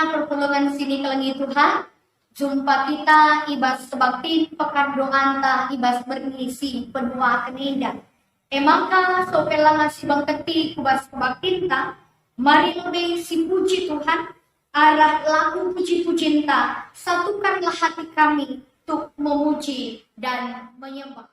Krina perpulungan sini kelengi Tuhan. Jumpa kita ibas sebakti pekan doanta ibas berngisi penua keninda. Emangka sopela ngasih bangketi kubas kebaktinta. Mari lebih si puji Tuhan. Arah laku puji-pujinta. Satukanlah hati kami untuk memuji dan menyembah.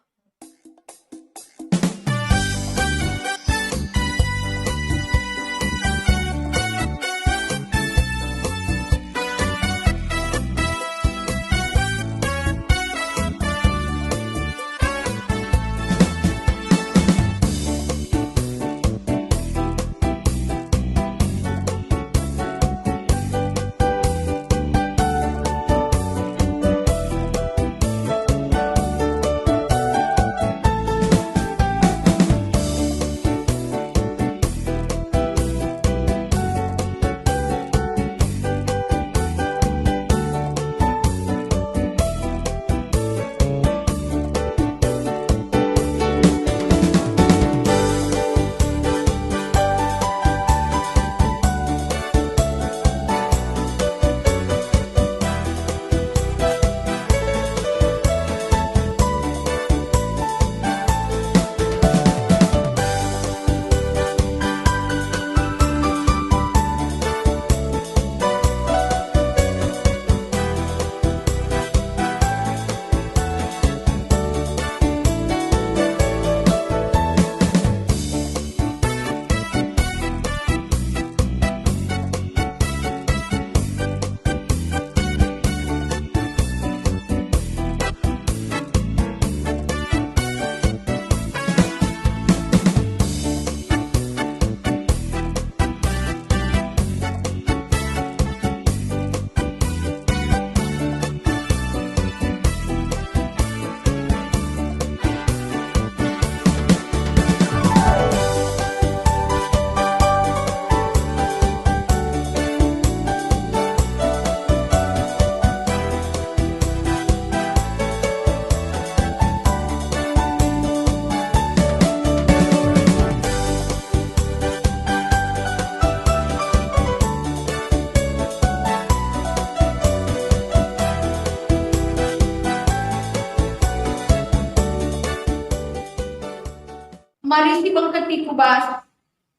Mari si bangketi kubas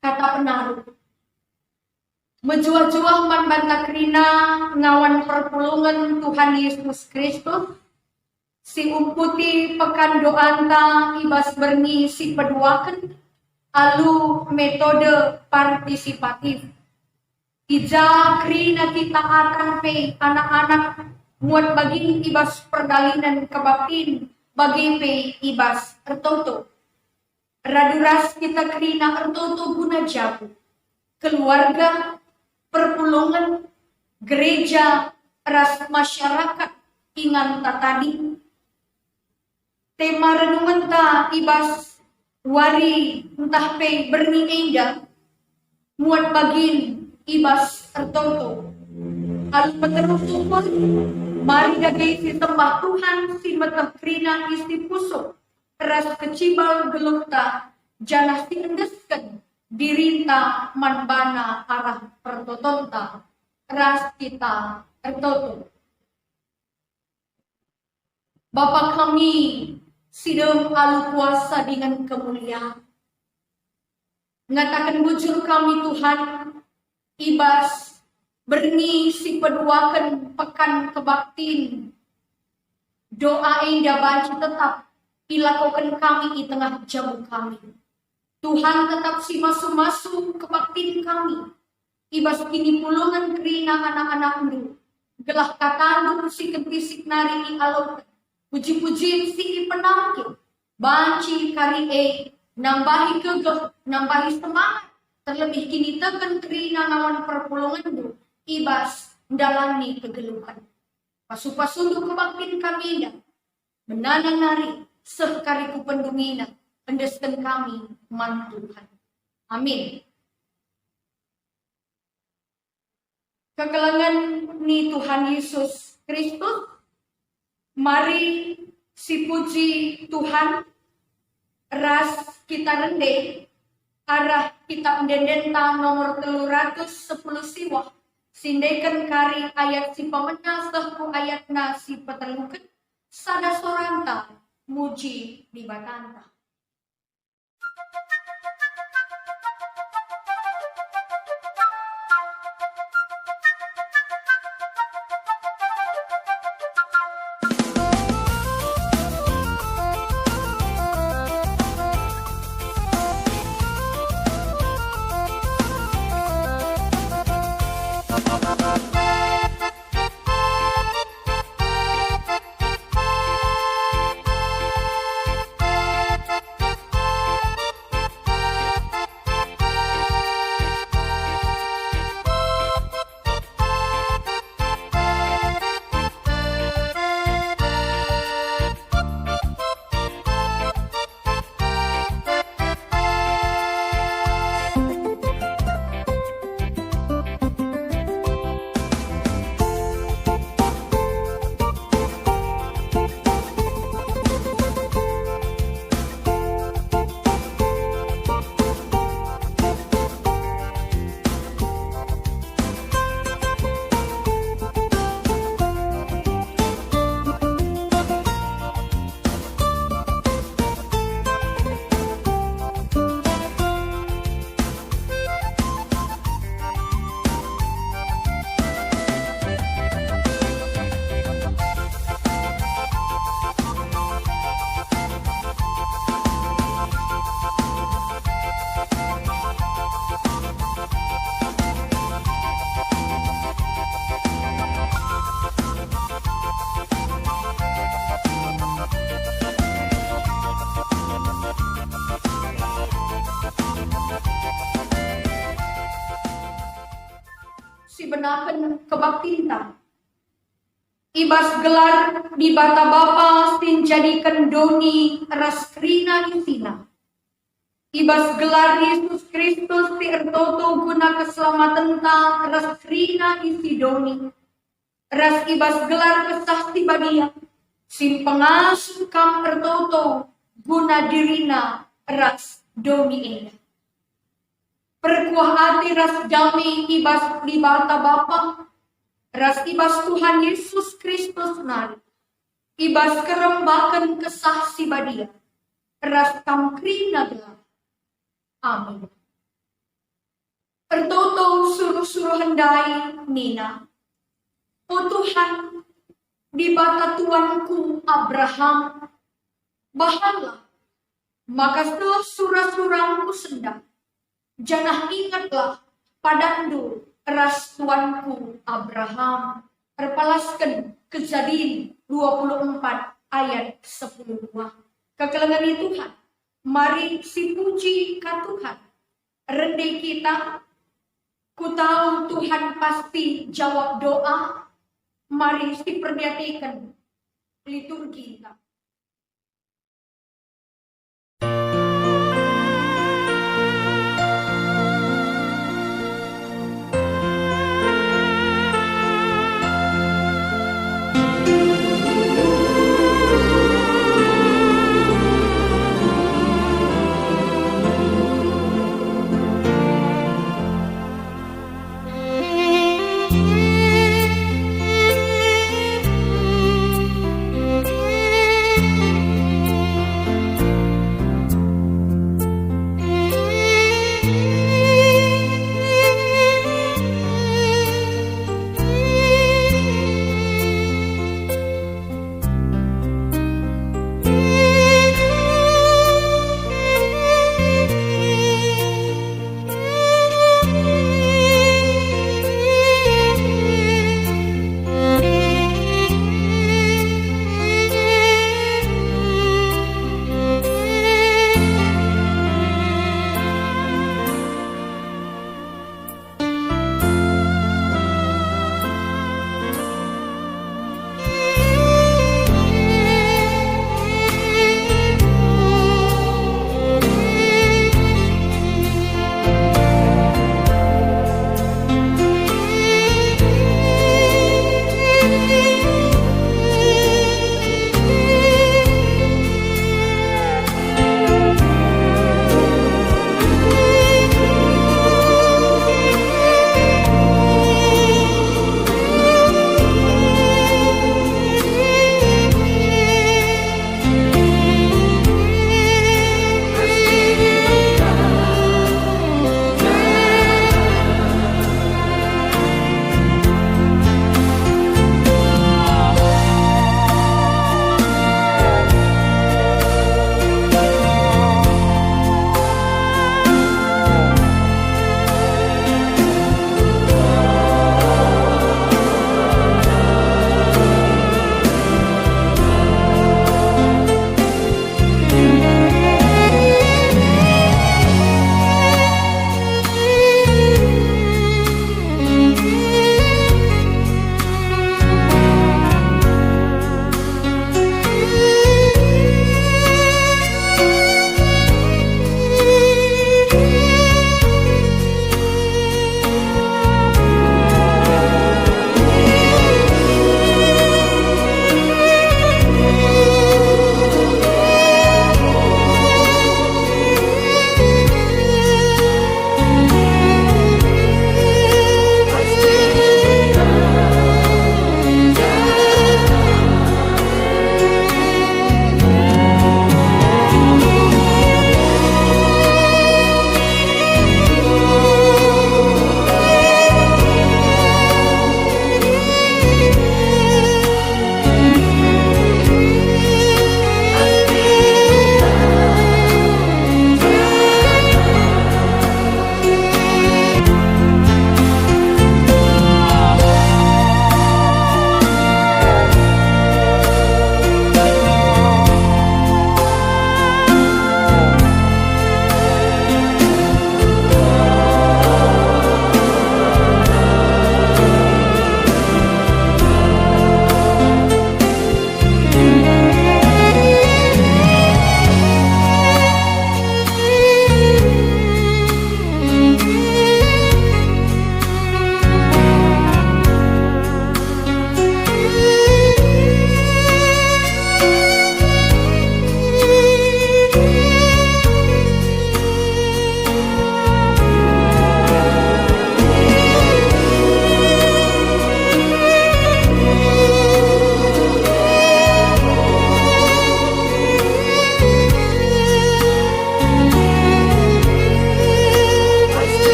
kata penaruh. Menjuah-juah man banta Krina ngawan perpulungan Tuhan Yesus Kristus. Si umputi pekan doanta ibas berni si peduakan. Alu metode partisipatif. Ija Krina kita atan pe anak-anak muat bagi ibas perdalinan kebaktin bagi pe ibas tertutup. Raduras kita Krina ertoto guna jabu. Keluarga, perpulungan, gereja, ras masyarakat, ingan tadi. Tema renungan ta ibas wari entah pe berni enda. Muat bagin ibas ertoto. Al peterusupun, mari dagai si sembah Tuhan si metah Krina isti pusuk. Ras kecibal gelukta janah tiendesken dirinta manbana arah pertotonta ras kita ertoto. Bapa kami sidem alu kuasa dengan kemuliaan. Ngatakan bujur kami Tuhan ibas berni si peduakan pekan kebaktin. Doa indah banci tetap ilakukan kami di tengah jamu kami. Tuhan tetap si masu-masu kebaktin kami. Ibas kini pulungan Krina anak-anakmu. Gelah katandu si kentisik nari i alok. Puji-puji si i penangkit. Banci kari nambahi kegeh, nambahi semangat. Terlebih kini tekan Krina nawan perpulunganmu. Ibas dalami kegeluhan. Pasu-pasundu kebaktin kami dah. Menanang nari. Sekariku pendungina, pendeskan kami, man Tuhan. Amin. Kekelangan ni Tuhan Yesus Kristus, mari si puji Tuhan, ras kita rende, arah kita pendendenta nomor 310 siwah, Sindekan kari ayat si pemenasah ku ayatna si petelukan sada soranta muji di batanta. Si benaken kebaktinta. Ibas gelar di bata bapa sin jadikan doni raskrina isina. Ibas gelar Yesus Kristus ti ertoto guna keselamatan ta raskrina isi doni. Ras ibas gelar kesah ti badia sin pengasuh kam ertoto guna dirina ras doni enda. Perkuah hati ras damai ibas di bata bapa, ras ibas Tuhan Yesus Kristus nari, ibas kerembakan kesah si badia, ras tamkrina gelar. Amin. Ertoto suruh-suruh hendai nina, o Tuhan, di bata tuanku Abraham, bahalah, maka surah-surahku sedang. Janah ingatlah padandu ras tuanku Abraham. Perpalaskan Kejadian 24 ayat 10. Kekelengan Tuhan. Mari si puji ka Tuhan. Rende kita. Ku tahu Tuhan pasti jawab doa. Mari si perdiatikan liturgi kita.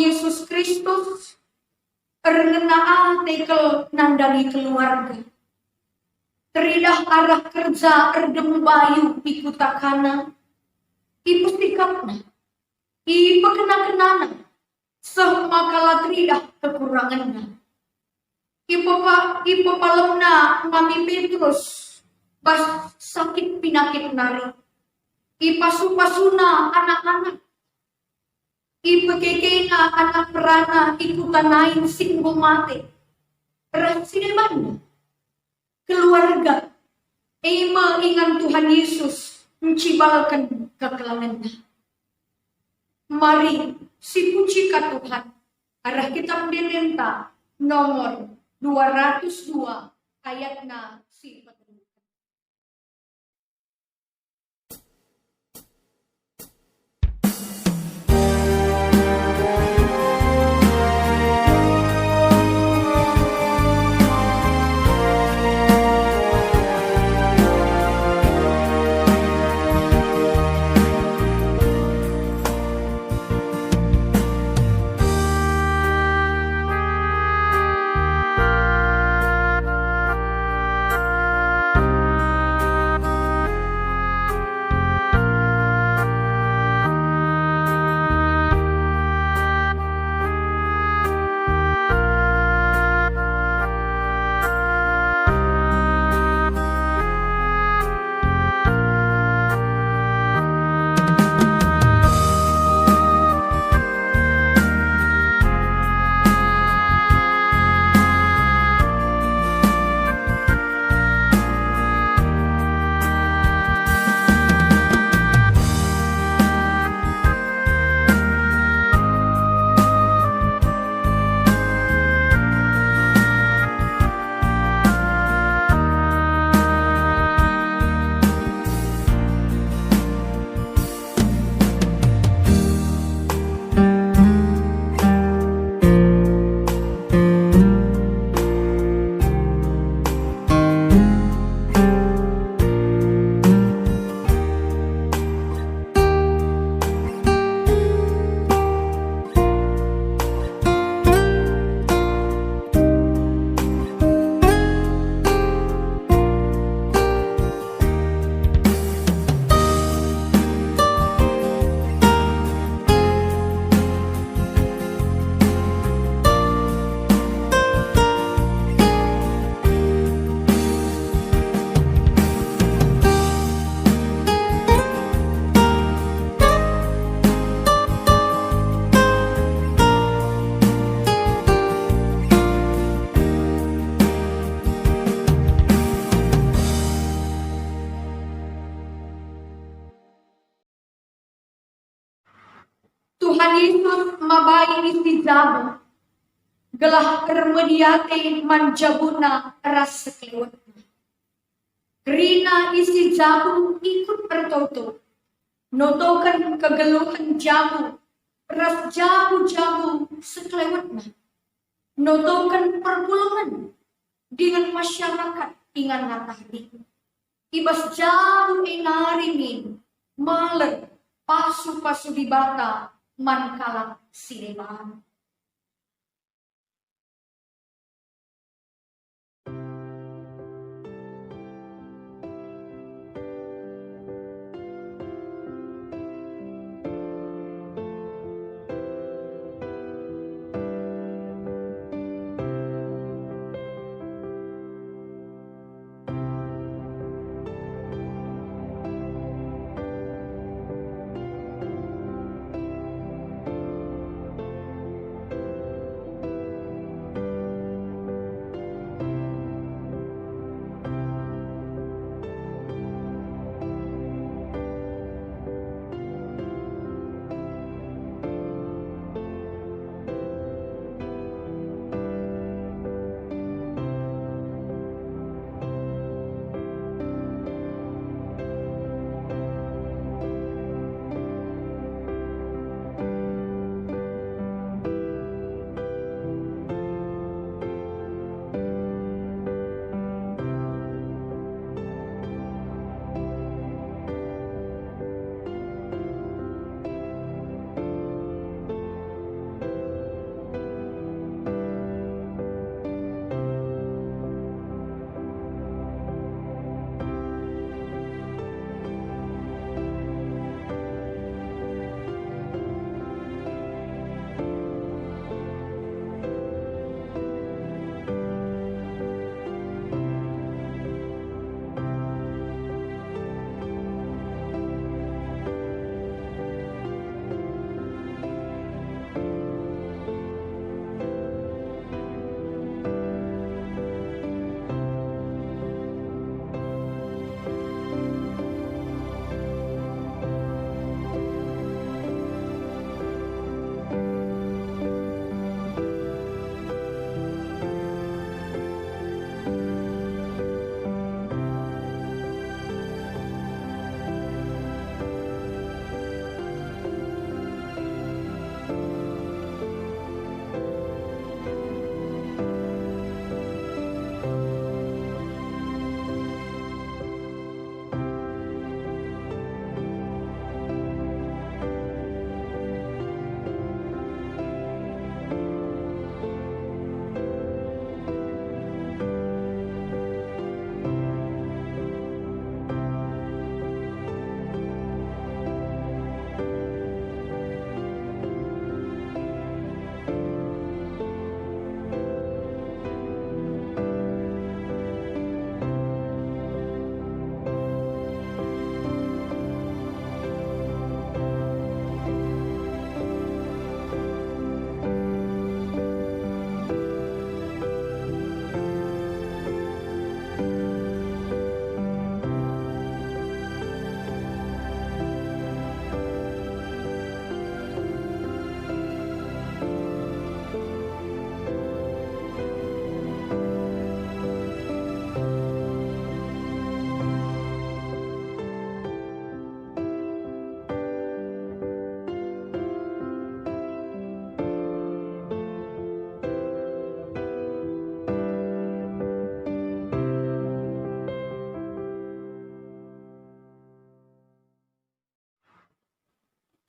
Yesus Kristus rengenaa tekel nandani keluarga. Teridah arah kerja erdem bayu ikutakana. Ipu sikapna. Ipa kena-kenana. Semakala teridah kekurangannya. Ipa palemna Mami Petrus. Bas sakit pinakit nari. Ipa supasuna anak-anak. Ipa kekena anak perana ikutanain singgung mate. Rasinemana. Keluarga. Ema ingan Tuhan Yesus mencibalkan kekelangannya. Mari si puji ka Tuhan. Arah kitab Denenta nomor 202 ayatna si petunjuk. Tuhan Yesus mabai isi jabu. Gelah remediate manjabuna ras sekelewatna. Kerina isi jabu ikut bertoto. Notokan kegeluhan jabu. Ras jabu-jabu sekelewatna. Notokan perpulungan. Dengan masyarakat ingan natahdi. Ibas jabu inarimin. Maler pasu-pasu di bata. Mankalak sinemaan.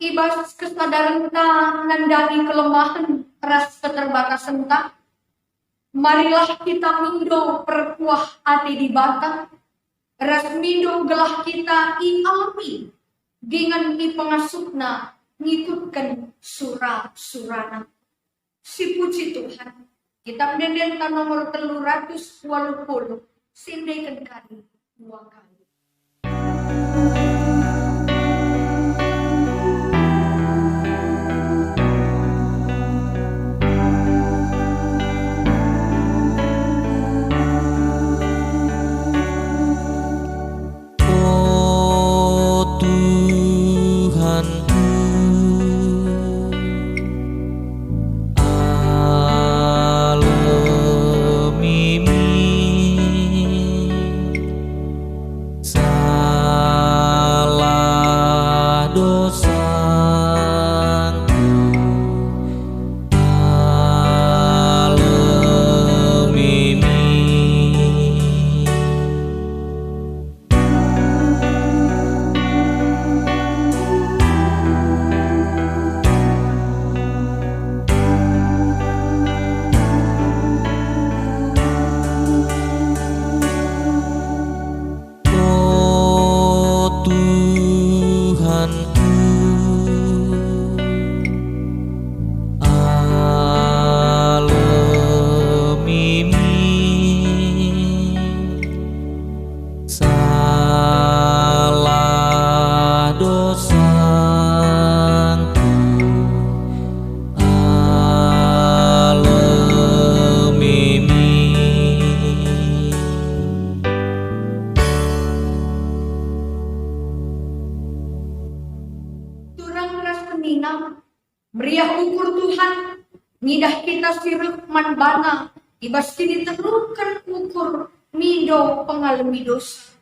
Ibas kesadaran ta nandani kelemahan ras keterbatasan ta. Marilah kita mindo perkuah ati di batang. Ras mindo gelah kita i alami. Dengan i pengasupna ngikutkan surah-surana. Si puji Tuhan. Kitab Dendenta nomor 380. Sindaikan kali 2 kali. Meriah ukur Tuhan, ngidah kita siruk man bana, ibas kini terukan ukur mindo pengalami dosa.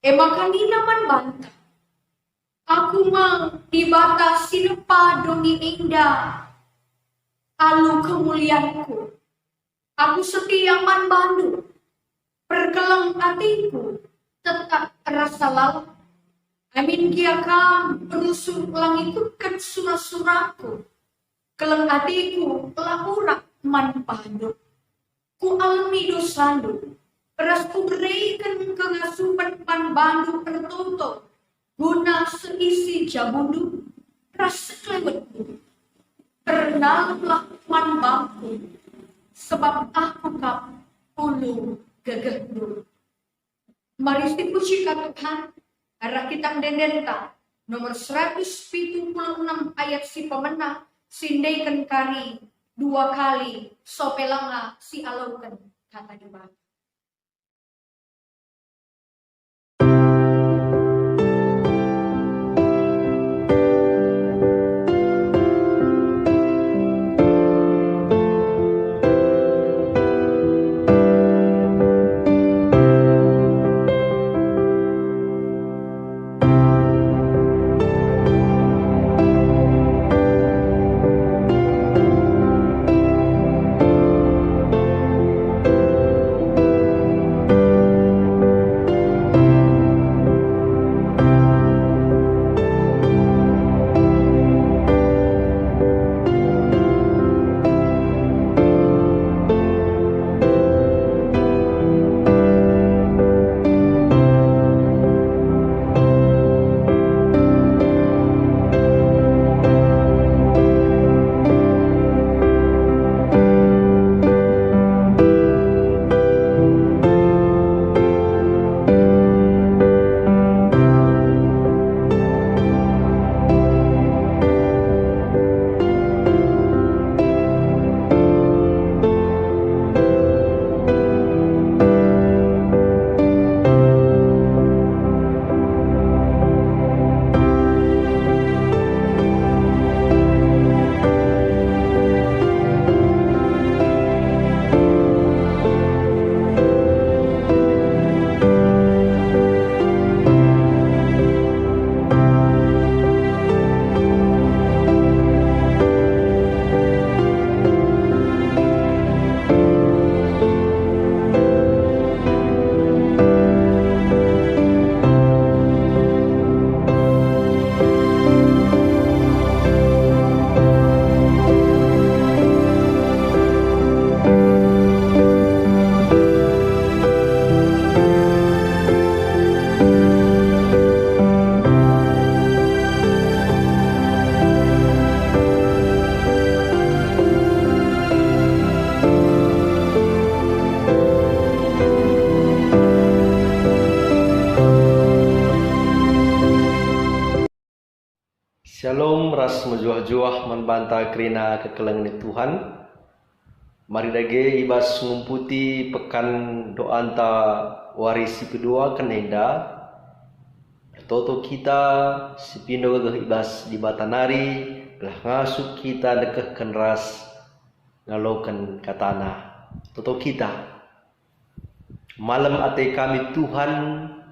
Maka nina man banta, aku mang dibatasi nepa doni indah, alu kemuliaanku, aku setia man bandu, perkelang hatiku, tetap rasa lalu. Amin kiakam berusul langikutkan surah-surahku. Keleng hatiku lahurak man padu. Ku alami dosandu. Peras ku berikan kengasupan pan bandu tertutup. Guna seisi jabundu. Ras sekelewetku. Bernalah man bangku. Sebab aku kap ulu gegehku. Mari dipuji Tuhan. Arah kitab Dendenta nomor 176 ayat si pemenang sindaikan kari 2 kali sopelanga si alaukan kata di bawah. Shalom ras menjuah-juah membantah kerina kekelengan Tuhan. Mari dage ibas ngumputi pekan doa anta warisi kedua kenenda. Toto kita sipindo gagah ibas di batanari lah ngasuk kita dekeh kenras ngalokan katana. Toto kita malam ate kami Tuhan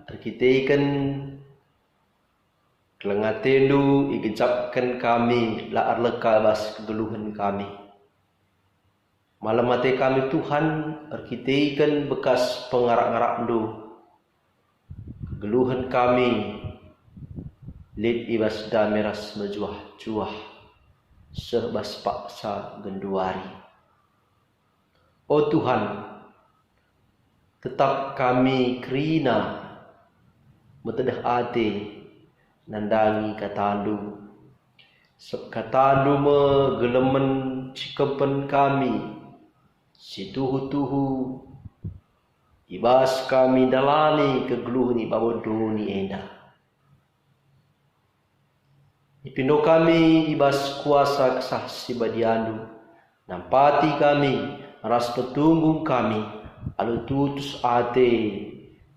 arkiteikan kelengatendu igecapkan kami laar leka bas kegeluhan kami. Malam mati kami Tuhan arkiteikan bekas pengarak-ngarak du kegeluhan kami lid ibas dameras mejuah-juah sebas paksa genduari. Oh Tuhan, tetap kami kerina metedah ate nandangi katandu me gelemen cikepen kami situhu-tuhu ibas kami dalani kegeluhni baboduni enda ipindo kami ibas kuasa kesah sibadiandu nampati kami ras petunggung kami alu tutus ate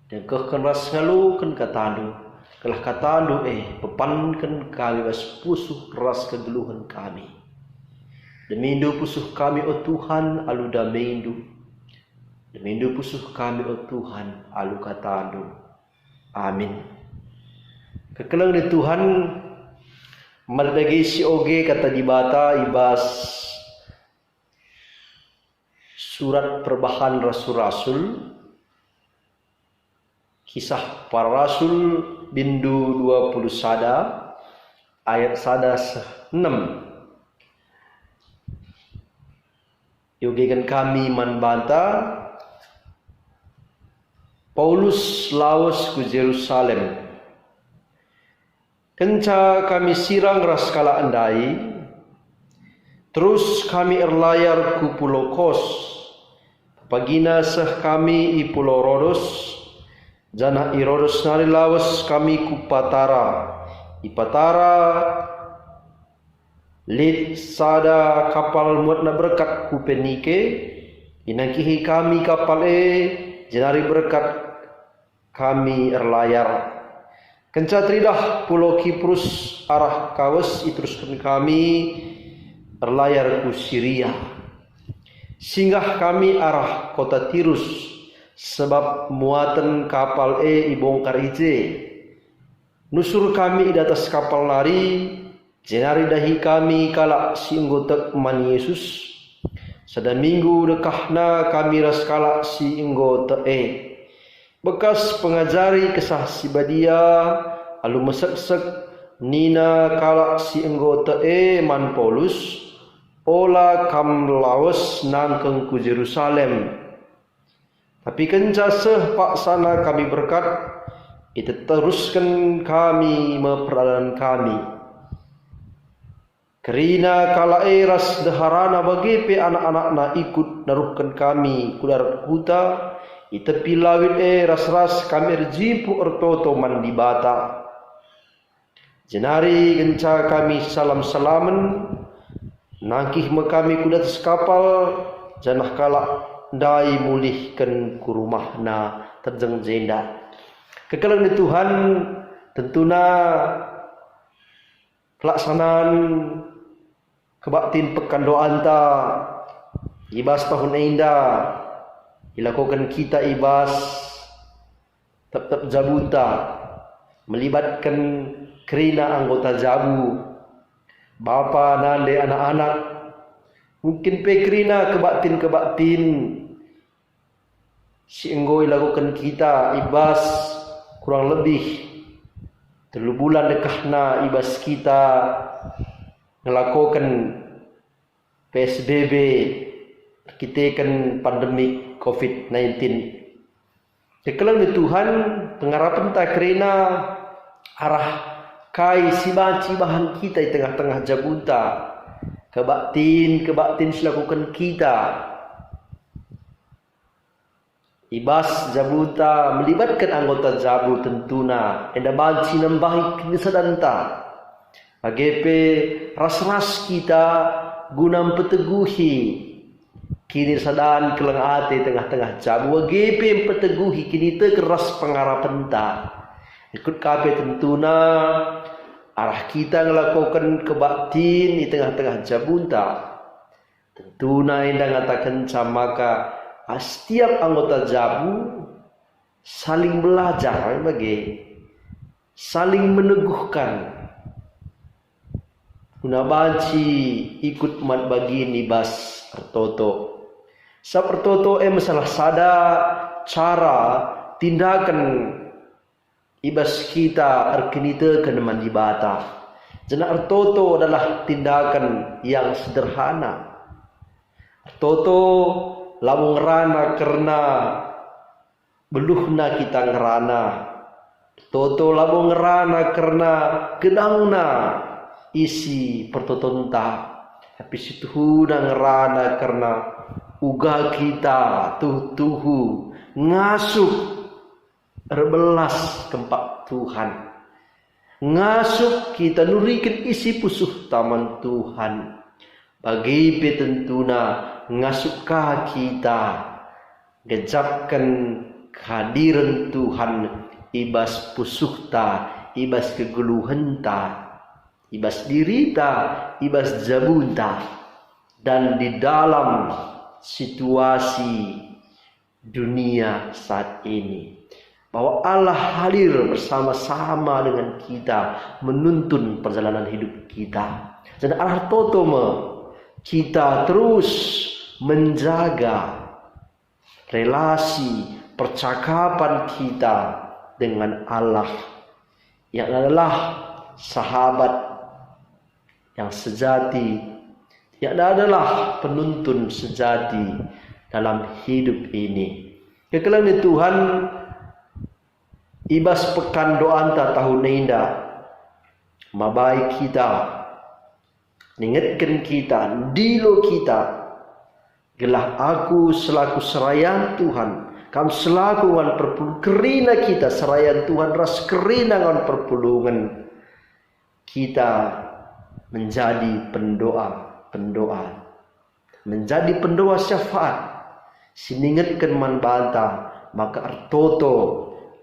dan kekeras ngalukan katandu kelah katandu pepankan kami bas pusuh ras kegeluhan kami. Demindu pusuh kami o Tuhan alu damindu. Demindu pusuh kami o Tuhan alu katandu. Amin. Kekelang di Tuhan mardagi si oge kata dibata ibas surat perbahan rasul-rasul kisah para rasul bindu 20 sada ayat sada 6 yogekan kami manbanta Paulus lawas ku Jerusalem kenca kami sirang ras kala andai terus kami erlayar ku pulau Kos pagina seh kami i pulau Rodos jana i Rodos nari lawas kami ku Patara i Patara lid sada kapal muat na berkat ku Penike inakihi kami kapal jenari berkat kami erlayar kenca tridah pulau Kiprus arah kawas iteruskan kami erlayar ku Syria singgah kami arah kota Tirus sebab muatan kapal ibongkar ije nusur kami di atas kapal lari jenari dahi kami kalak si inggotek man Yesus sada minggu dekahna kami ras kalak si inggotek bekas pengajari kesah si badia alu mesek-sek nina kalak si inggotek man Paulus ola kam lawas nangkeng ku Jerusalem tapi kenca seh paksana kami berkat itu teruskan kami memperanan kami kerina kala ras deharana bagi pe anak-anak na ikut naruhkan kami kudar kuta itu pilawit ras-ras kami erjimpu ertoto mandi bata jenari kenca kami salam-salaman nangkih kami kudat kapal janah kala dai mulihkan ku rumahna terjeng jenda kekelang di Tuhan tentuna pelaksanaan kebaktin pekan doa anta ibas tahun indah dilakukan kita ibas tetap jabuta melibatkan kerina anggota jabu bapa nande anak-anak mungkin pekrina kebaktin si enggoi lakukan kita ibas kurang lebih 3 bulan dekahna ibas kita melakukan PSBB kita kan pandemi COVID-19 kekelang di Tuhan pengharapan tak kerana arah kai sibahan kita di tengah-tengah jabuta kebaktin selakukan kita ibas jabuta melibatkan anggota jabu tentuna enda banci nambahi kesadanta AGP ras-ras kita guna peteguhi kini sadaan kelang ate tengah-tengah jabu AGP peteguhi kini te keras pengarapan ta ikut kape tentuna arah kita ngelakukan kebaktin di tengah-tengah jabunta tentuna indah ngatakan maka setiap anggota jabu saling belajar bagi saling meneguhkan guna banci ikut mat bagi nibas ertoto. Sab ertoto masalah sada cara tindakan ibas kita erkinite ke neman dibata. Jana ertoto adalah tindakan yang sederhana. Ertoto lamu ngerana karena beluhna kita ngerana. Ertoto lamu ngerana karena gedangna isi pertotonta tapi situ ngerana karena uga kita tuhu ngasuh rebelas kempak Tuhan ngasuh kita nurikin isi pusuh taman Tuhan bagi petentuna ngasuhkah kita gejapkan kehadiran Tuhan ibas pusuhta ibas kegeluhenta ibas dirita, ibas jabunta dan di dalam situasi dunia saat ini bahwa Allah hadir bersama-sama dengan kita menuntun perjalanan hidup kita dan Allah totome kita terus menjaga relasi percakapan kita dengan Allah yang adalah sahabat yang sejati, yang adalah penuntun sejati dalam hidup ini. Kekelang Tuhan, ibas pekan doa anta tahun indah, mabai kita, ingatkan kita, dilo kita, gelah aku selaku serayan Tuhan, kamu selaku wan perpulungan, kerina kita serayan Tuhan ras kerina wan perpulungan, kita menjadi pendoa, menjadi pendoa syafaat. Siningatkan man banta, maka artoto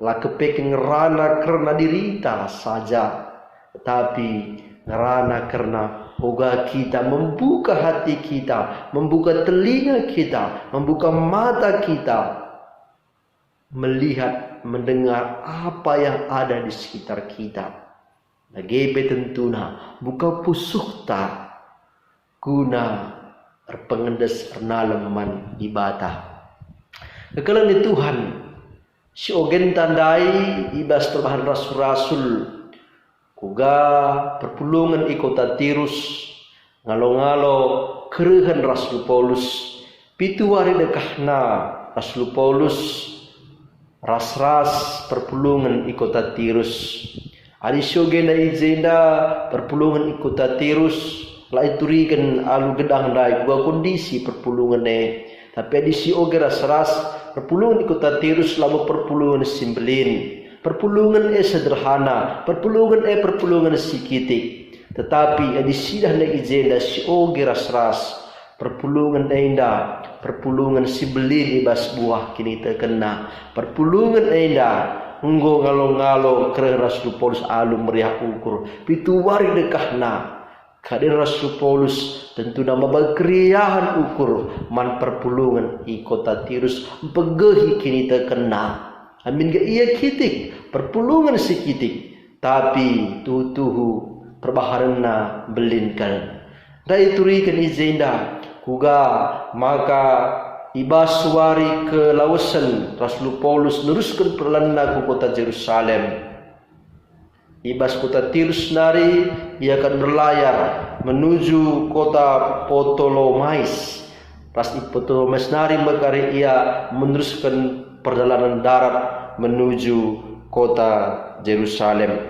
la kepek ngerana karena dirita saja, tapi ngerana karena hoga kita membuka hati kita, membuka telinga kita, membuka mata kita, melihat, mendengar apa yang ada di sekitar kita. Bagi petentuna buka pusuhta guna pengendes ernaleman ibata. Kekalan di Tuhan si ogen tandai ibas terbahan rasul-rasul kuga perpulungan ikota tirus ngalo-ngalo kerehan Rasul Paulus pitu hari dekahna Rasul Paulus ras-ras perpulungan ikota tirus adi syogena izenda perpulungan ikota tirus la iturikan alu gedang dai gua kondisi perpulungan tapi adi si oge ras-ras perpulungan ikota tirus lamu perpulungan simbelin perpulungan sederhana perpulungan sikitik tetapi adi sidah na izenda si oge ras-ras perpulungan indah perpulungan simbelin ibas buah kini terkena perpulungan indah enggo ngalo-ngalo keren Rasul Paulus alu meriah ukur pitu wari dekahna kadir Rasul Paulus tentu nama bagkriahan ukur man perpulungan i kota Tirus pegehi kini terkena amin ga iya kitik perpulungan sikitik tapi tutuhu perbaharana belinkan dai turikan izenda kuga maka ibas wari ke Lawesan Rasul Paulus neruskan perlana ke kota Jerusalem. Ibas kota Tirus nari ia akan berlayar menuju kota Ptolomais. Ras Ptolomais nari makari ia meneruskan perjalanan darat menuju kota Jerusalem.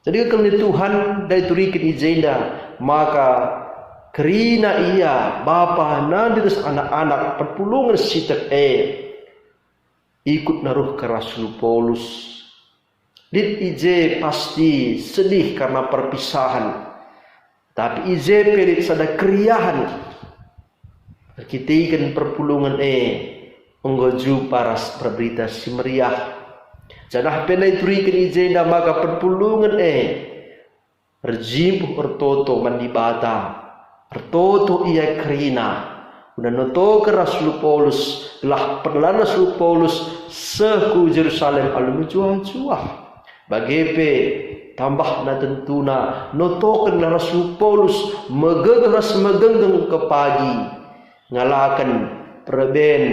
Jadi kalau Tuhan dari turikin izenda maka kerina ia bapa nanti terus anak-anak perpulungan sitek ikut naruh ke Rasul Paulus Dit ije pasti sedih karena perpisahan. Tapi ije pelit sada keriahan. Kita ikan perpulungan menggoju paras berberita si meriah. Janah penai turikan ije na maka perpulungan Rejimpuh ertoto mandibata. Ertoto ia kerina. Una noto ke Rasul Paulus. Lah perlana Rasul Paulus seku Jerusalem alum juah-juah. Bagepe tambah na tentuna. Noto ke Rasul Paulus megegras megenggeng ke pagi. Ngalakan perben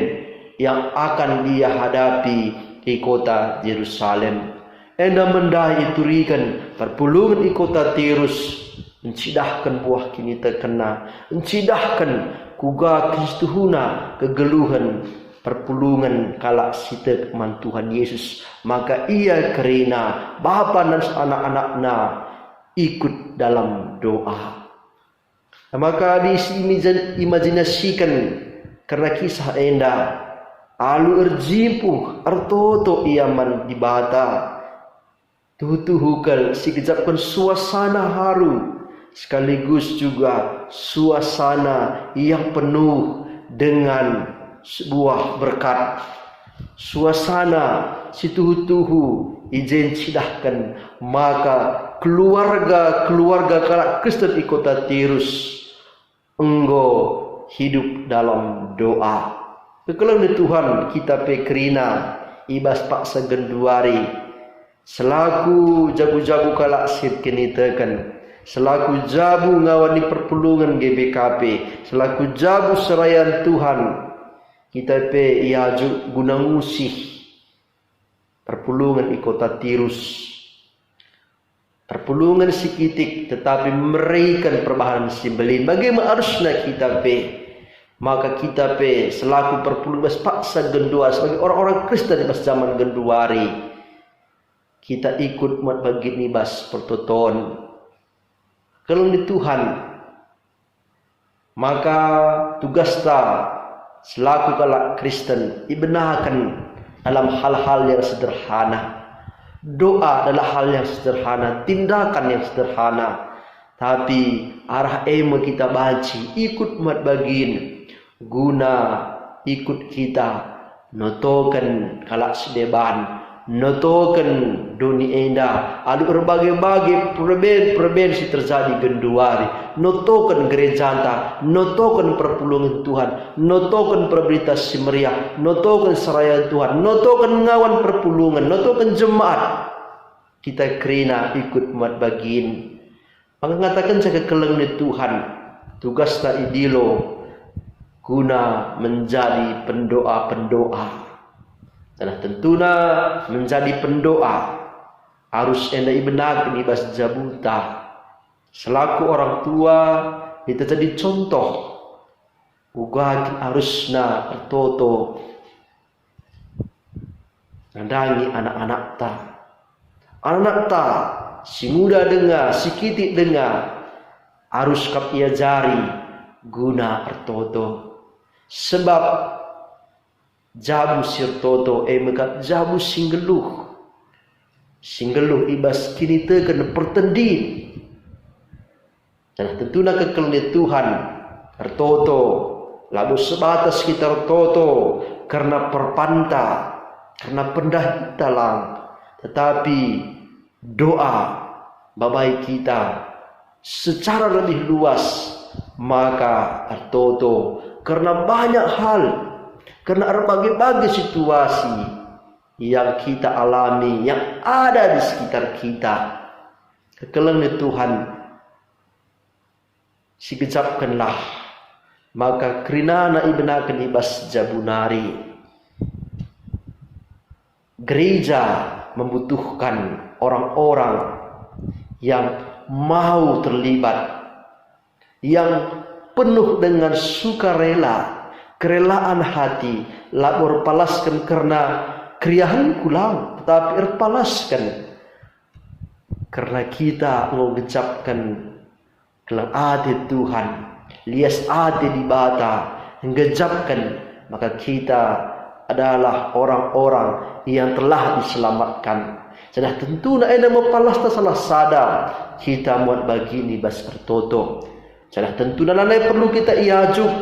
yang akan dia hadapi di kota Yerusalem. Enda mendai turikan perpulungan di kota Tirus. Mencidahkan buah kini terkena. Mencidahkan kuga Kristuhuna kegeluhan perpulungan kalak sita keman Tuhan Yesus. Maka ia kerina bapa dan anak-anaknya ikut dalam doa. Maka diimajinasikan karena kisah enda alu erjimpuh ertoto iaman dibata tuhu-tuhukal sikejapkan suasana haru sekaligus juga suasana yang penuh dengan sebuah berkat. Suasana situhu-tuhu izin cidahkan maka keluarga kalak Kristen di kota Tirus enggo hidup dalam doa. Kekelang Tuhan kita pekerina ibas paksa genduari selaku jagu-jagu kalak sir kini tekan. Selaku jabu ngawani perpulungan GBKP, selaku jabu serayan Tuhan, kita pe iaju guna ngusih perpulungan di kota Tirus. Perpulungan sikitik tetapi memberikan perbahanan simbelin. Bagaimana harusnya kita pe? Maka kita pe selaku perpulungan paksa gendua sebagai orang-orang Kristen pas zaman genduari, kita ikut mat bagi nibas pertoton. Kalau di Tuhan, maka tugas ta selaku kalak Kristen dibenarkan dalam hal-hal yang sederhana. Doa adalah hal yang sederhana, tindakan yang sederhana. Tapi arah emo kita banci ikut mat bagin guna ikut kita notokan kalak sedeban. Notokan dunia enda alu berbagai-bagai perben si terjadi genduari. Notokan gereja anta, notokan perpulungan Tuhan, notokan perberita si meriah, notokan seraya Tuhan, notokan ngawan perpulungan, notokan jemaat. Kita kerina ikut mat bagin. Maka ngatakan saya kekeleng ni Tuhan, tugas ta idilo guna menjadi pendoa-pendoa. Dan tentunya menjadi pendoa harus enda benar ibas jabuta selaku orang tua kita jadi contoh uga harusna ertoto nandangi anak-anak ta si muda dengar si kitik dengar harus kap ia jari guna ertoto sebab jabu sirtoto mekat jabu singgeluh ibas kini tekan pertendin. Dan tentunya kekelni Tuhan ertoto lalu sebatas kita ertoto karena perpanta karena pendah talang, tetapi doa babai kita secara lebih luas maka ertoto karena banyak hal. Karena berbagai-bagai situasi yang kita alami, yang ada di sekitar kita. Kekeleng Tuhan, sikejapkanlah. Maka kerinana ibenakan ibas jabunari. Gereja membutuhkan orang-orang yang mau terlibat, yang penuh dengan sukarela, kerelaan hati, labor palaskan karena kriahan kulang, tetapi erpalaskan karena kita mau gecapkan kelang ati Tuhan, lias ati di bata, ngejapkan maka kita adalah orang-orang yang telah diselamatkan. Sudah tentu nak ena mepalas ta salah sada kita muat bagi ni bas ertoto. Sudah tentu nanai perlu kita iajuk,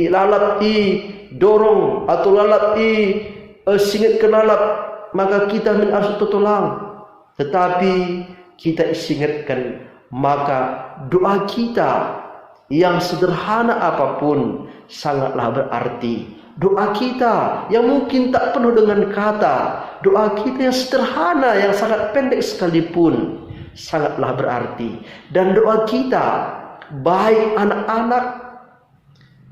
lalat dorong atau lalat singit kenalat, maka kita min harus totolang. Tetapi kita isingatkan, maka doa kita yang sederhana apapun sangatlah berarti. Doa kita yang mungkin tak penuh dengan kata, doa kita yang sederhana, yang sangat pendek sekalipun, sangatlah berarti. Dan doa kita, baik anak-anak,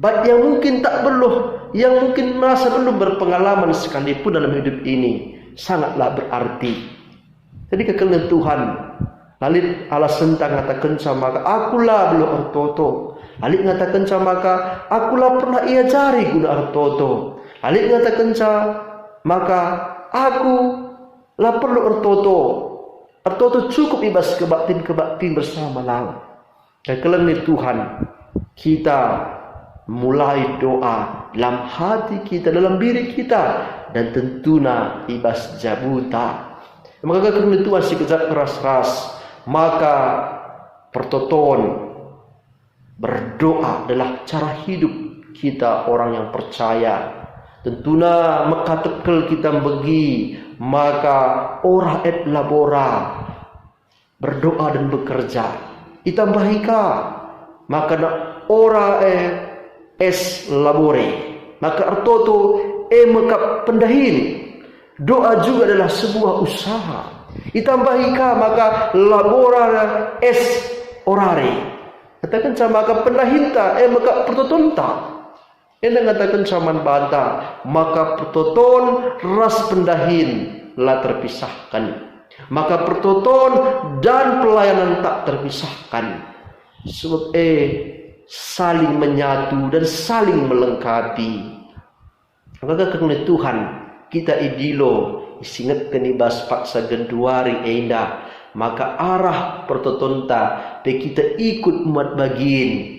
baik yang mungkin tak perlu, yang mungkin merasa belum berpengalaman sekalipun dalam hidup ini, sangatlah berarti. Jadi kekalian Tuhan, lalit ala sentang ngatakan sama ka, akulah belum ertoto. Lalit ngatakan sama ka, akulah pernah iajari guna ertoto. Lalit ngatakan maka aku lah perlu ertoto. Ertoto cukup ibas kebaktin bersama lang. Kekalian Tuhan, kita mulai doa dalam hati kita, dalam diri kita, dan tentunya ibas jabuta. Maka kekalian Tuhan sekejap keras-keras, maka pertoton berdoa adalah cara hidup kita orang yang percaya. Tentunya mekatekel kita bagi, maka ora et labora, berdoa dan bekerja. Itambahika, maka ora es labore, maka ertoto mekap pendahin. Doa juga adalah sebuah usaha. Itambahika, maka labora es orare. Katakan sama maka pendahinta maka pertotonta. Ini mengatakan saman banta, maka pertoton ras pendahin lah terpisahkan. Maka pertoton dan pelayanan tak terpisahkan. Sebab saling menyatu dan saling melengkapi. Maka kekene Tuhan kita idilo isingat kenibas paksa genduari enda, maka arah pertotonta pe kita ikut umat bagin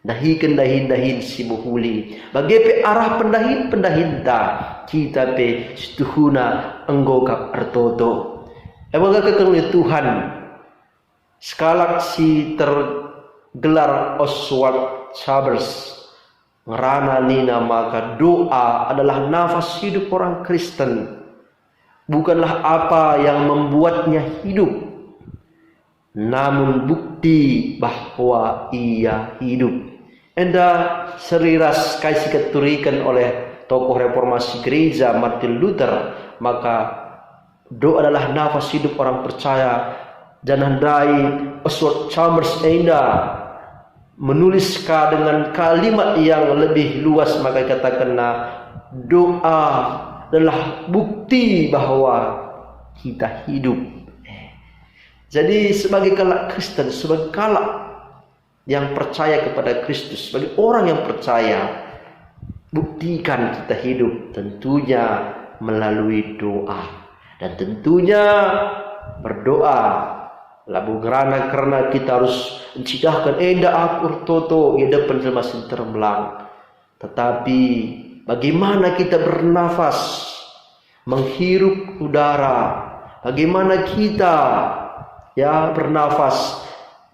dahikan dahin si muhuli bagi pe arah pendahinta kita pe setuhuna enggokap ertoto. Maka kekene Tuhan sekalak si tergelar Oswald Chambers ngerana nina, maka doa adalah nafas hidup orang Kristen, bukanlah apa yang membuatnya hidup, namun bukti bahwa ia hidup. Enda seriras kaisi keturikan oleh tokoh reformasi gereja Martin Luther, maka doa adalah nafas hidup orang percaya. Dan hendai Oswald Chambers enda menulis dengan kalimat yang lebih luas, maka katakanlah doa adalah bukti bahwa kita hidup. Jadi sebagai kalak Kristen, sebagai kalak yang percaya kepada Kristus, sebagai orang yang percaya, buktikan kita hidup tentunya melalui doa. Dan tentunya berdoa labu gerana karena kita harus mencidahkan enda aku ertoto ya depan masih terbelang. Tetapi bagaimana kita bernafas, menghirup udara, bagaimana kita bernafas,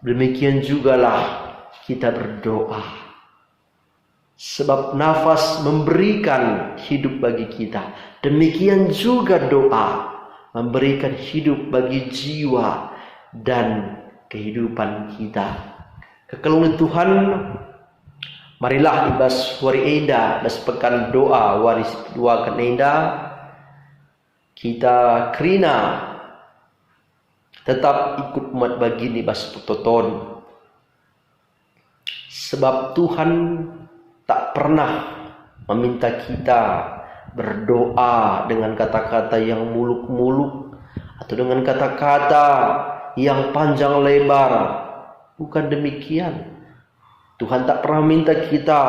demikian jugalah kita berdoa. Sebab nafas memberikan hidup bagi kita, demikian juga doa memberikan hidup bagi jiwa dan kehidupan kita. Kekalungan Tuhan, marilah ibas wari enda das pekan doa waris dua kan enda kita kerina tetap ikut umat bagini bas pertoton. Sebab Tuhan tak pernah meminta kita berdoa dengan kata-kata yang muluk-muluk atau dengan kata-kata yang panjang lebar. Bukan demikian. Tuhan tak pernah minta kita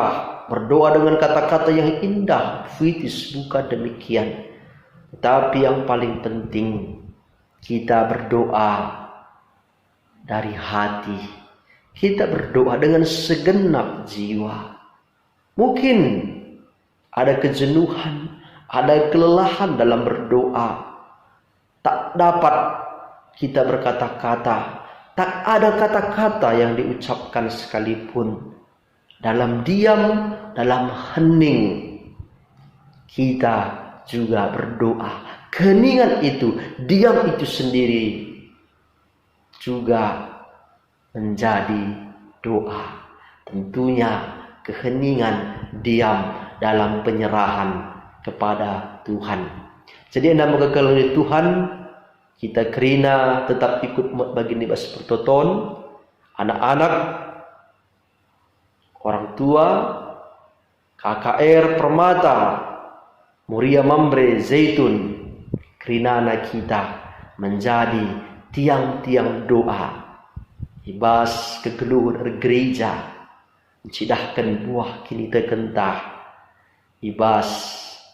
berdoa dengan kata-kata yang indah, puitis, bukan demikian. Tetapi yang paling penting, kita berdoa dari hati. Kita berdoa dengan segenap jiwa. Mungkin ada kejenuhan, ada kelelahan dalam berdoa. Tak dapat kita berkata-kata, tak ada kata-kata yang diucapkan sekalipun. Dalam diam, dalam hening, kita juga berdoa. Keheningan itu, diam itu sendiri juga menjadi doa. Tentunya keheningan, diam dalam penyerahan kepada Tuhan. Jadi anda mengekal oleh Tuhan, kita kerina tetap ikut baginda Ibas Pertoton, anak-anak, orang tua, KKR Permata, Muria Mambre Zaitun, kerina anak kita menjadi tiang-tiang doa. Ibas kegeluhur gereja, mencidahkan buah kini terkentah. Ibas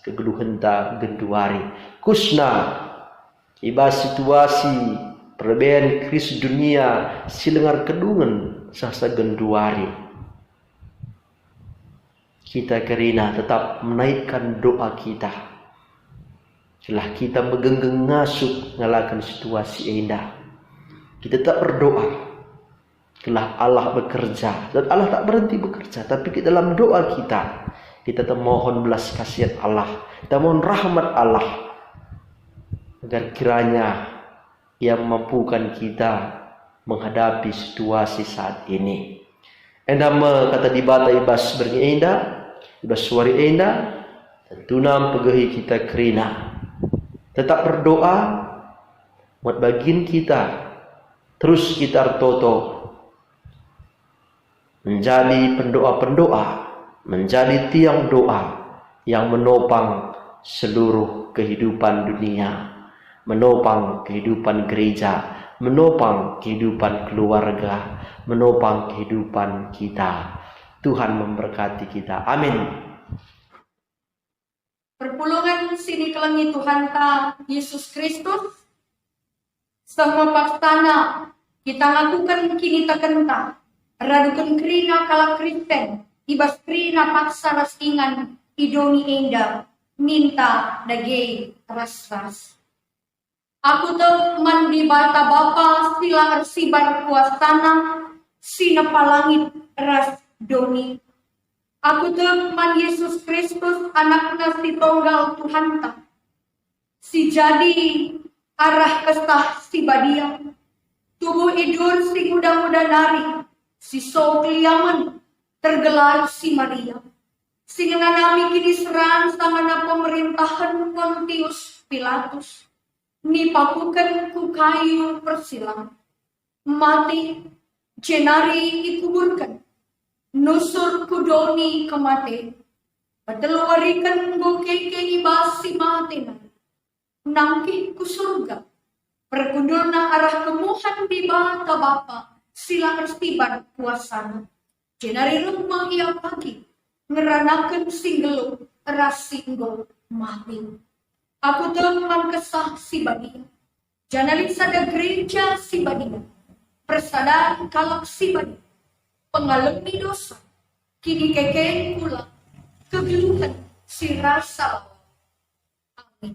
kegeluhenta genduari. Kusna, ibas situasi perbedaan kris dunia silengar kedungan sasa genduari. Kita kerina tetap menaikkan doa kita. Setelah kita megenggeng ngasuk ngalakan situasi indah, kita tetap berdoa. Setelah Allah bekerja, dan Allah tak berhenti bekerja, tapi dalam doa kita memohon belas kasihan Allah, kita mohon rahmat Allah, agar kiranya Ia mampukan kita menghadapi situasi saat ini. Endama kata dibata ibas berngi enda, ibas suari enda, tentunam pegahi kita kerina. Tetap berdoa, buat bagian kita, terus kita toto menjadi pendoa-pendoa, menjadi tiang doa yang menopang seluruh kehidupan dunia, menopang kehidupan gereja, menopang kehidupan keluarga, menopang kehidupan kita. Tuhan memberkati kita. Amin. Perpulungan sini kelengi Tuhan ta Yesus Kristus, semua paksana kita lakukan kini takenta, radukan kerina kala Kristen, ibas kerina paksa rasingan, idoni enda, minta dagay ras-ras. Aku teman di bata Bapa sila arsibar kuasana, sina palangit ras doni. Aku teman Yesus Kristus anaknya si tunggal Tuhan ta. Si jadi arah kestah si badia. Tubuh idul si muda-muda nari. Si sokliaman tergelar si Maria. Si nganami kini serang sangana pemerintahan Pontius Pilatus. Nipakukan ku kayu persilang. Mati jenari ikuburkan. Nusur kudoni kemate, pateluarikan bukeke ibas si mati na, nangki ku surga, perkundulna arah kemuhan di bata Bapa, sila erstiban kuasana, jenari rumah ia pagi, ngeranakan singgelu, eras singgo mati. Aku teman kesah si badia, janalin sada gereja si badia, persadaran kalak si badia, pengalami dosa, kini kekeng pula, kegeluhan si rasa. Amin.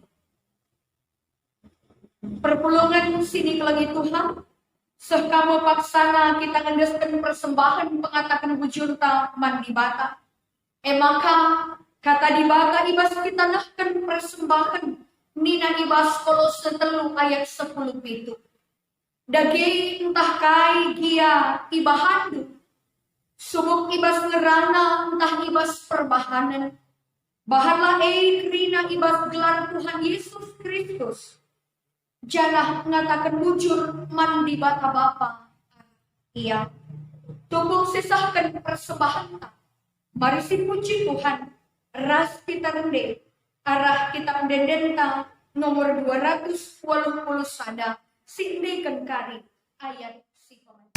Perpulungan sini kelangi Tuhan, sehkamu paksana kita ngendeskan persembahan pengatakan bujurta mandi bata. Maka kata di bata ibas kita nahkan persembahan, nina ibas Kolose 3 ayat 10 itu. Daging entah kai gia ibahandu, subuk ibas ngerana entah ibas perbahanan. Bahanlah krina ibas gelar Tuhan Yesus Kristus. Janah mengatakan bujur mandi bata Bapa. Iya. Tubuh sisahkan persembahan. Mari si puji Tuhan. Ras kita rende. Arah kita mendendenta nomor 280 sada. Sindekan kari ayat si pemen.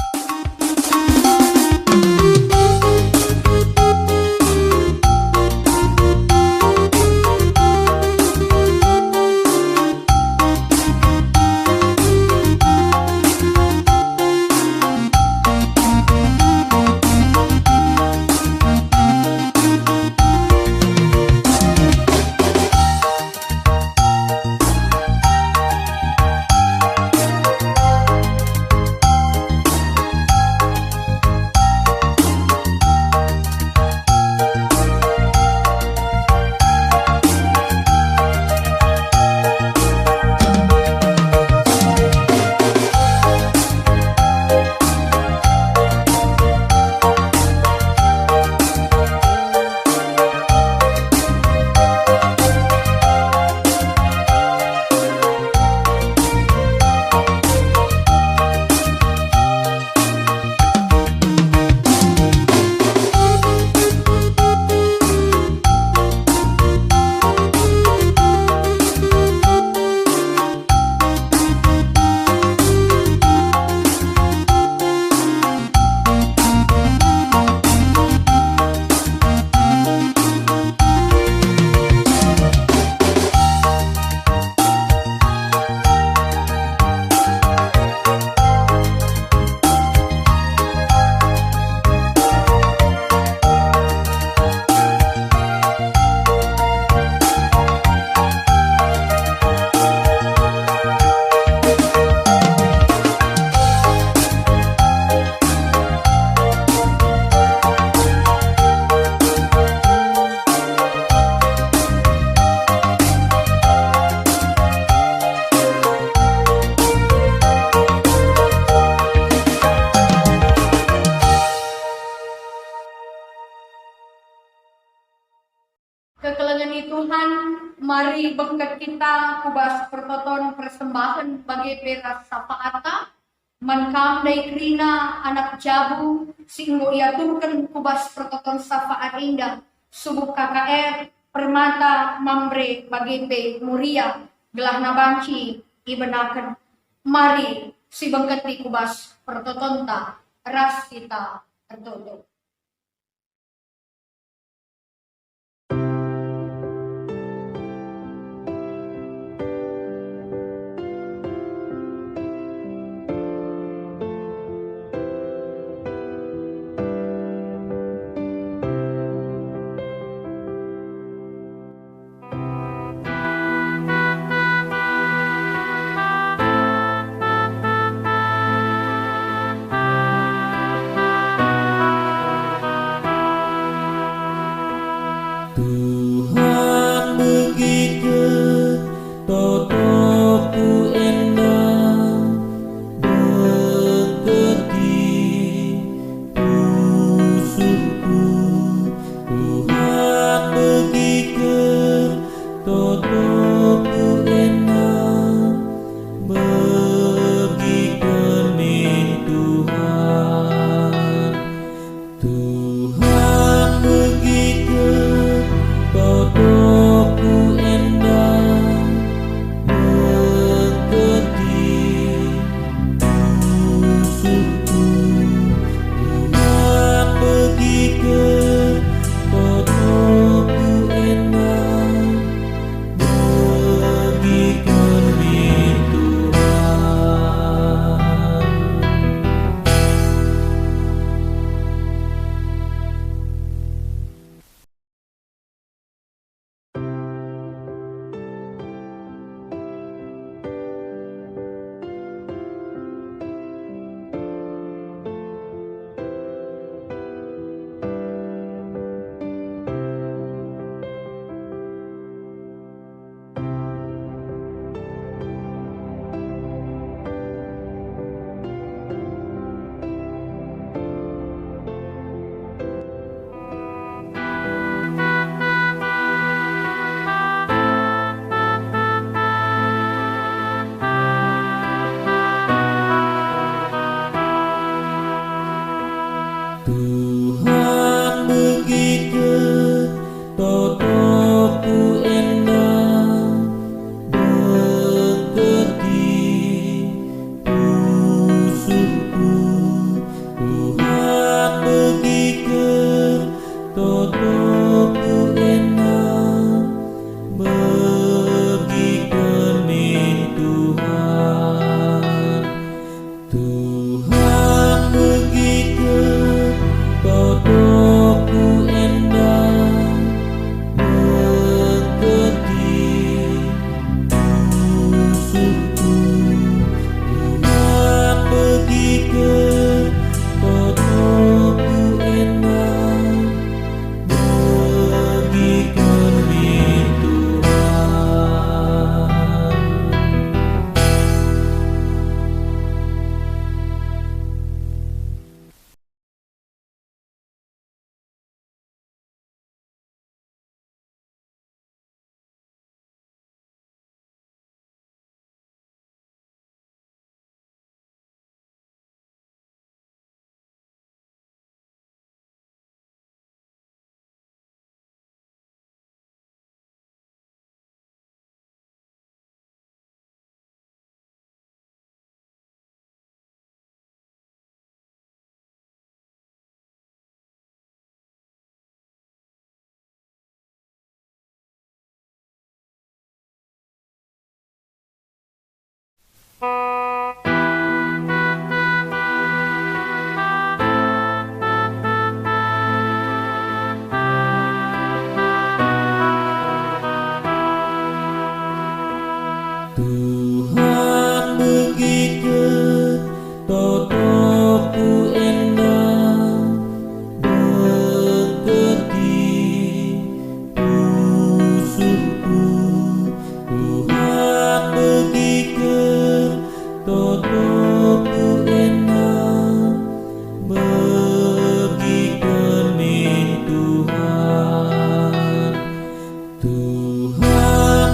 Mari bengket kita kubas pertoton persembahan bagi beras sapaata. Mankam dai krina anak jabu singgo iaturkan kubas pertoton safaat indah. Subuh KKR permata mambre bagi pe muria gelah nabanci ibenakan. Mari si bengket di kubas pertotonta ras kita tertutup. Tuhan begitu totoku endah berketi usulku. Tuhan begitu totoku endah begitu Tuhan. Tuhan begitu totoku endah berketi usulku. Tuhan begitu totoku endah begitu Tuhan begitu totoku endah berketi usulku. Tuhan begitu totoku endah begitu Tuhan. Tuhan begitu totoku endah berketi usulku. Tuhan begitu totoku endah begitu Tuhan begitu totoku endah berketi usulku. Tuhan begitu totoku endah begitu Tuhan. Tuhan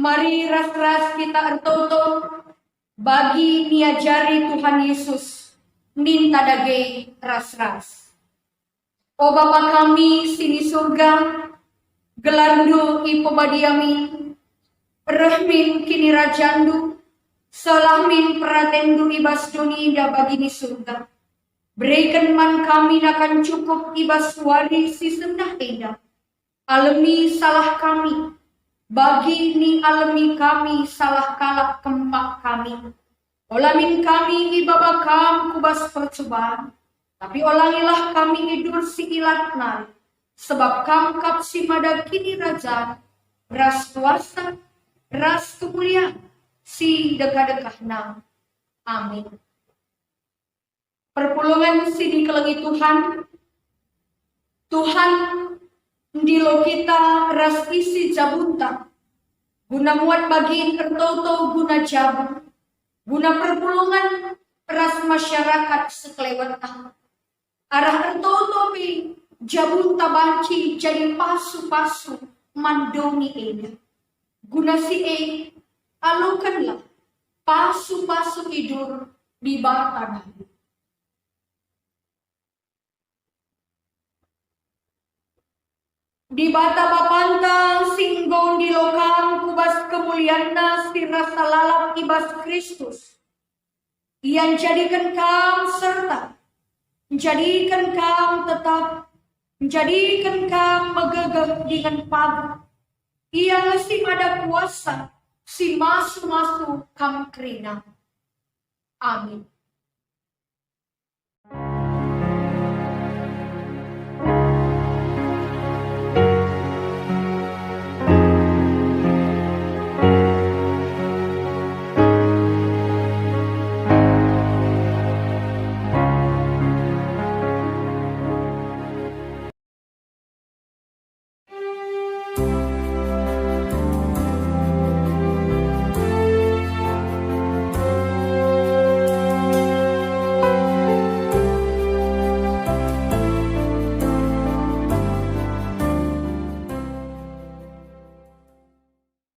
Mari ras-ras kita ertoto bagi niajari Tuhan Yesus ninta dage ras-ras. O Bapa kami sini surga, gelardu ipo badiami, rahmin kini rajandu, selahmin peratendu ibas duni da bagini surga. Berikan man kami akan cukup ibas wari si sendah eda. Alami salah kami, bagi ni alami kami salah kalak kempak kami. Olamin kami ibaba kam kubas percobaan, tapi olangilah kami idur si ilat nari. Sebab kam kap si mada kini raja, ras kuasa, ras kemuliaan, si dekah-dekah nang. Amin. Perpulungan sini kelengi Tuhan, Tuhan ndilo kita ras isi jabunta, guna muat bagiin ertoto guna jabu, guna perpulungan ras masyarakat sekelewat arah ertoto pi jabunta banci jadi pasu-pasu mandoni eda. Guna si alukanlah pasu-pasu tidur di batang. Di bata papantang singgong di lokam kubas kemulianna si rasa lalap ibas Kristus. Yang jadikan kam serta, jadikan kam tetap, jadikan kam megegeh dengan pagu. Ia si pada kuasa, si masu-masu kam kerina. Amin.